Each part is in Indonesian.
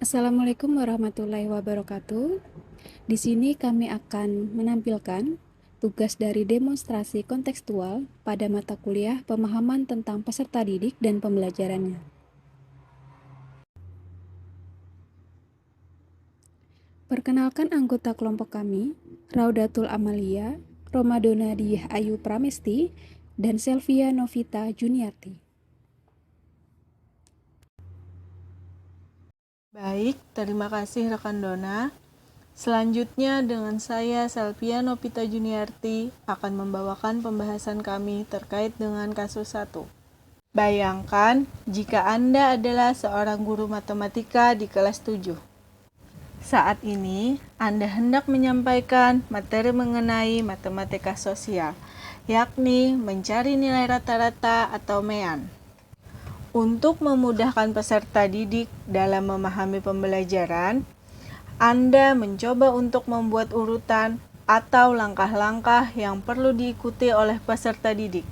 Assalamualaikum warahmatullahi wabarakatuh. Di sini kami akan menampilkan tugas dari demonstrasi kontekstual pada mata kuliah pemahaman tentang peserta didik dan pembelajarannya. Perkenalkan anggota kelompok kami, Raudatul Amalia, Romadona Diyah Ayu Pramesti, dan Selvia Novita Juniarti. Baik, terima kasih rekan Dona. Selanjutnya dengan saya Selvia Novita Juniarti akan membawakan pembahasan kami terkait dengan kasus 1. Bayangkan jika Anda adalah seorang guru matematika di kelas 7. Saat ini Anda hendak menyampaikan materi mengenai matematika sosial, yakni mencari nilai rata-rata atau MEAN. Untuk memudahkan peserta didik dalam memahami pembelajaran, Anda mencoba untuk membuat urutan atau langkah-langkah yang perlu diikuti oleh peserta didik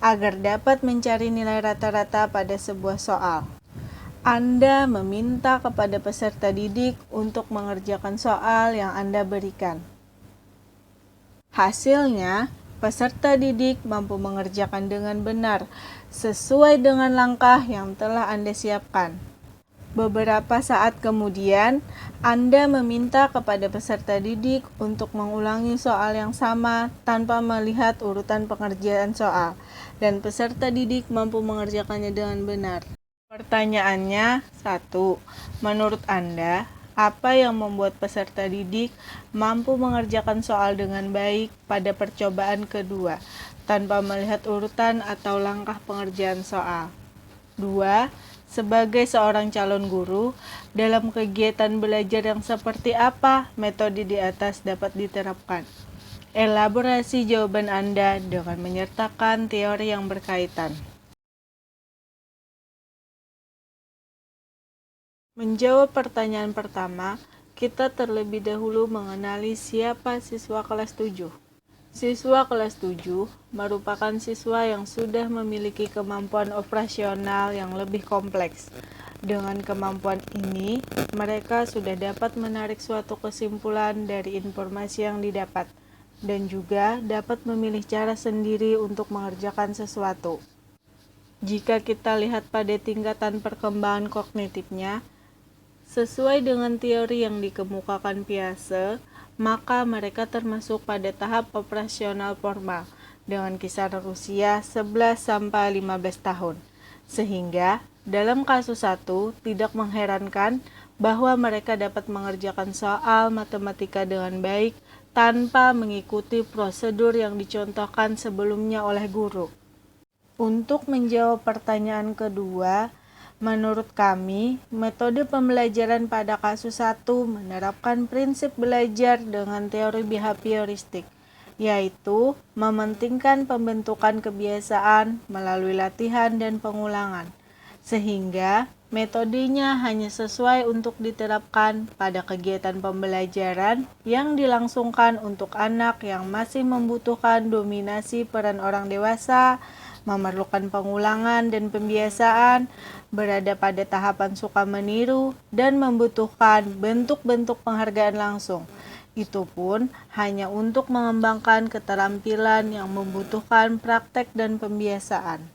agar dapat mencari nilai rata-rata pada sebuah soal. Anda meminta kepada peserta didik untuk mengerjakan soal yang Anda berikan. Hasilnya, peserta didik mampu mengerjakan dengan benar sesuai dengan langkah yang telah Anda siapkan. Beberapa saat kemudian, Anda meminta kepada peserta didik untuk mengulangi soal yang sama tanpa melihat urutan pengerjaan soal, dan peserta didik mampu mengerjakannya dengan benar. Pertanyaannya, 1. Menurut Anda, apa yang membuat peserta didik mampu mengerjakan soal dengan baik pada percobaan kedua, tanpa melihat urutan atau langkah pengerjaan soal? 2. Sebagai seorang calon guru, dalam kegiatan belajar yang seperti apa metode di atas dapat diterapkan? Elaborasi jawaban Anda dengan menyertakan teori yang berkaitan. Menjawab pertanyaan pertama, kita terlebih dahulu mengenali siapa siswa kelas 7. Siswa kelas 7 merupakan siswa yang sudah memiliki kemampuan operasional yang lebih kompleks. Dengan kemampuan ini, mereka sudah dapat menarik suatu kesimpulan dari informasi yang didapat, dan juga dapat memilih cara sendiri untuk mengerjakan sesuatu. Jika kita lihat pada tingkatan perkembangan kognitifnya, sesuai dengan teori yang dikemukakan Piaget, maka mereka termasuk pada tahap operasional formal dengan kisaran usia 11-15 tahun. Sehingga, dalam kasus 1, tidak mengherankan bahwa mereka dapat mengerjakan soal matematika dengan baik tanpa mengikuti prosedur yang dicontohkan sebelumnya oleh guru. Untuk menjawab pertanyaan kedua, menurut kami, metode pembelajaran pada kasus 1 menerapkan prinsip belajar dengan teori behavioristik, yaitu mementingkan pembentukan kebiasaan melalui latihan dan pengulangan, sehingga metodenya hanya sesuai untuk diterapkan pada kegiatan pembelajaran yang dilangsungkan untuk anak yang masih membutuhkan dominasi peran orang dewasa, memerlukan pengulangan dan pembiasaan, berada pada tahapan suka meniru, dan membutuhkan bentuk-bentuk penghargaan langsung. Itu pun hanya untuk mengembangkan keterampilan yang membutuhkan praktek dan pembiasaan.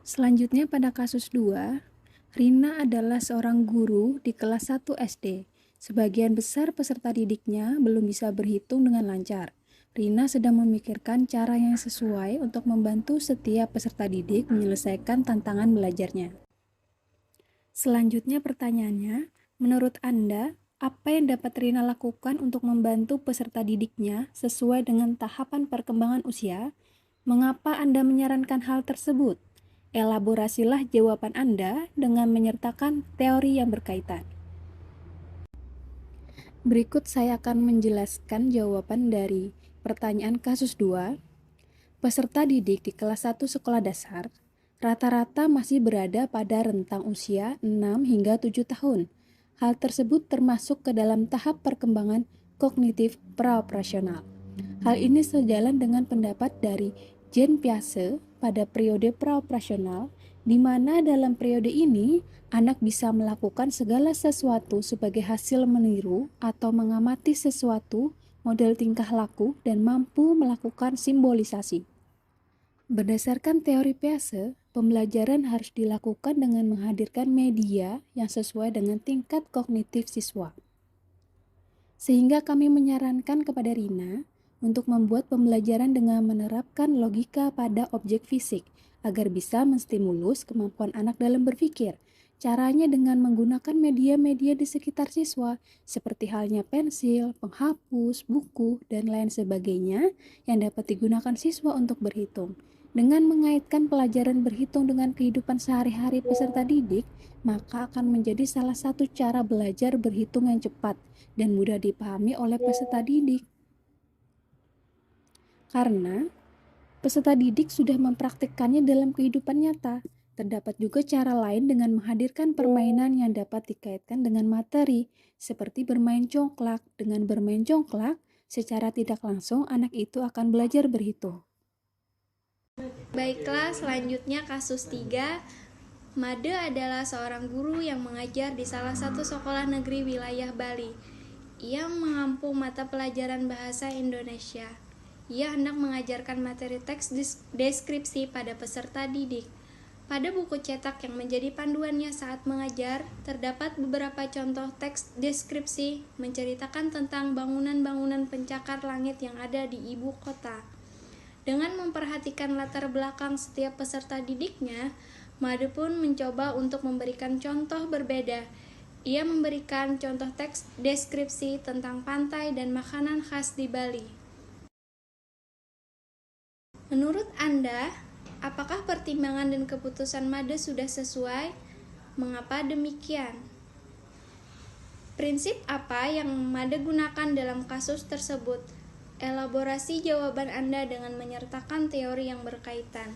Selanjutnya pada kasus 2, Rina adalah seorang guru di kelas 1 SD. Sebagian besar peserta didiknya belum bisa berhitung dengan lancar. Rina sedang memikirkan cara yang sesuai untuk membantu setiap peserta didik menyelesaikan tantangan belajarnya. Selanjutnya pertanyaannya, menurut Anda, apa yang dapat Rina lakukan untuk membantu peserta didiknya sesuai dengan tahapan perkembangan usia? Mengapa Anda menyarankan hal tersebut? Elaborasilah jawaban Anda dengan menyertakan teori yang berkaitan. Berikut saya akan menjelaskan jawaban dari pertanyaan kasus 2. Peserta didik di kelas 1 sekolah dasar rata-rata masih berada pada rentang usia 6 hingga 7 tahun. Hal tersebut termasuk ke dalam tahap perkembangan kognitif praoperasional. Hal ini sejalan dengan pendapat dari Jean Piaget pada periode praoperasional, di mana dalam periode ini anak bisa melakukan segala sesuatu sebagai hasil meniru atau mengamati sesuatu, model tingkah laku, dan mampu melakukan simbolisasi. Berdasarkan teori Peirce, pembelajaran harus dilakukan dengan menghadirkan media yang sesuai dengan tingkat kognitif siswa. Sehingga kami menyarankan kepada Rina untuk membuat pembelajaran dengan menerapkan logika pada objek fisik agar bisa menstimulus kemampuan anak dalam berpikir. Caranya dengan menggunakan media-media di sekitar siswa, seperti halnya pensil, penghapus, buku, dan lain sebagainya yang dapat digunakan siswa untuk berhitung. Dengan mengaitkan pelajaran berhitung dengan kehidupan sehari-hari peserta didik, maka akan menjadi salah satu cara belajar berhitung yang cepat dan mudah dipahami oleh peserta didik. Karena peserta didik sudah mempraktikkannya dalam kehidupan nyata. Terdapat juga cara lain dengan menghadirkan permainan yang dapat dikaitkan dengan materi, seperti bermain congklak. Dengan bermain congklak, secara tidak langsung anak itu akan belajar berhitung. Baiklah, selanjutnya kasus 3. Made adalah seorang guru yang mengajar di salah satu sekolah negeri wilayah Bali. Ia mengampu mata pelajaran bahasa Indonesia. Ia hendak mengajarkan materi teks deskripsi pada peserta didik. Pada buku cetak yang menjadi panduannya saat mengajar, terdapat beberapa contoh teks deskripsi menceritakan tentang bangunan-bangunan pencakar langit yang ada di ibu kota. Dengan memperhatikan latar belakang setiap peserta didiknya, Made pun mencoba untuk memberikan contoh berbeda. Ia memberikan contoh teks deskripsi tentang pantai dan makanan khas di Bali. Menurut Anda, apakah pertimbangan dan keputusan Made sudah sesuai? Mengapa demikian? Prinsip apa yang Made gunakan dalam kasus tersebut? Elaborasi jawaban Anda dengan menyertakan teori yang berkaitan.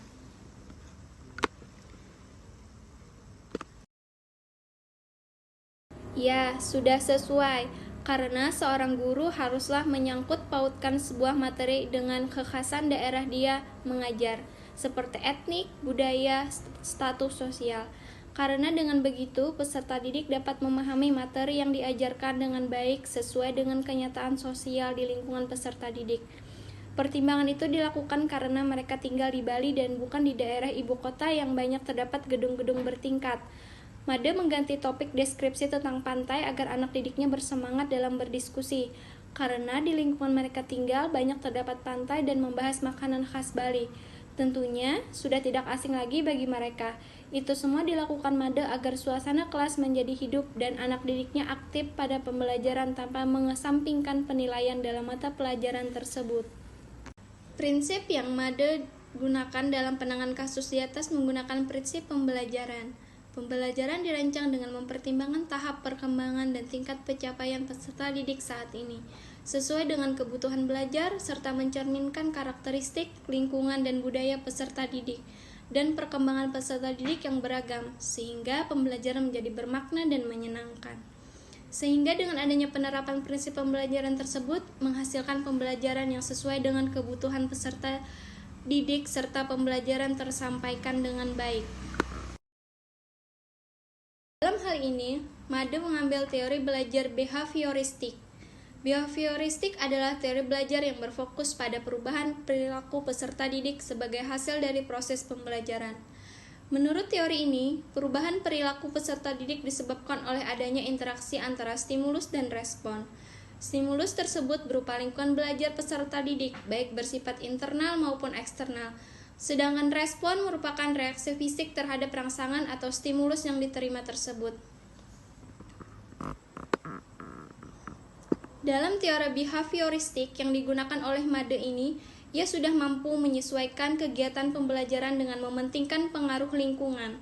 Ya, sudah sesuai, karena seorang guru haruslah menyangkut pautkan sebuah materi dengan kekhasan daerah dia mengajar, seperti etnik, budaya, status sosial. Karena dengan begitu, peserta didik dapat memahami materi yang diajarkan dengan baik sesuai dengan kenyataan sosial di lingkungan peserta didik. Pertimbangan itu dilakukan karena mereka tinggal di Bali dan bukan di daerah ibu kota yang banyak terdapat gedung-gedung bertingkat. Made mengganti topik deskripsi tentang pantai agar anak didiknya bersemangat dalam berdiskusi, karena di lingkungan mereka tinggal banyak terdapat pantai dan membahas makanan khas Bali. Tentunya sudah tidak asing lagi bagi mereka. Itu semua dilakukan Made agar suasana kelas menjadi hidup dan anak didiknya aktif pada pembelajaran tanpa mengesampingkan penilaian dalam mata pelajaran tersebut. Prinsip yang Made gunakan dalam penanganan kasus di atas menggunakan prinsip pembelajaran. Pembelajaran dirancang dengan mempertimbangkan tahap perkembangan dan tingkat pencapaian peserta didik saat ini, sesuai dengan kebutuhan belajar serta mencerminkan karakteristik, lingkungan, dan budaya peserta didik, dan perkembangan peserta didik yang beragam, sehingga pembelajaran menjadi bermakna dan menyenangkan. Sehingga dengan adanya penerapan prinsip pembelajaran tersebut, menghasilkan pembelajaran yang sesuai dengan kebutuhan peserta didik serta pembelajaran tersampaikan dengan baik. Dalam hal ini, Made mengambil teori belajar behavioristik. Behavioristik adalah teori belajar yang berfokus pada perubahan perilaku peserta didik sebagai hasil dari proses pembelajaran. Menurut teori ini, perubahan perilaku peserta didik disebabkan oleh adanya interaksi antara stimulus dan respon. Stimulus tersebut berupa lingkungan belajar peserta didik, baik bersifat internal maupun eksternal. Sedangkan respon merupakan reaksi fisik terhadap rangsangan atau stimulus yang diterima tersebut. Dalam teori behavioristik yang digunakan oleh Made ini, ia sudah mampu menyesuaikan kegiatan pembelajaran dengan mementingkan pengaruh lingkungan,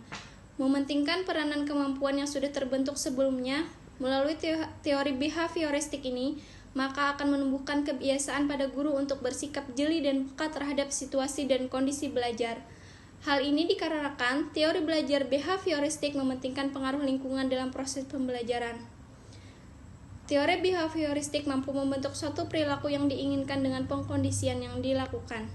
mementingkan peranan kemampuan yang sudah terbentuk sebelumnya. Melalui teori behavioristik ini, maka akan menumbuhkan kebiasaan pada guru untuk bersikap jeli dan peka terhadap situasi dan kondisi belajar. Hal ini dikarenakan teori belajar behavioristik mementingkan pengaruh lingkungan dalam proses pembelajaran. Teori behavioristik mampu membentuk suatu perilaku yang diinginkan dengan pengkondisian yang dilakukan.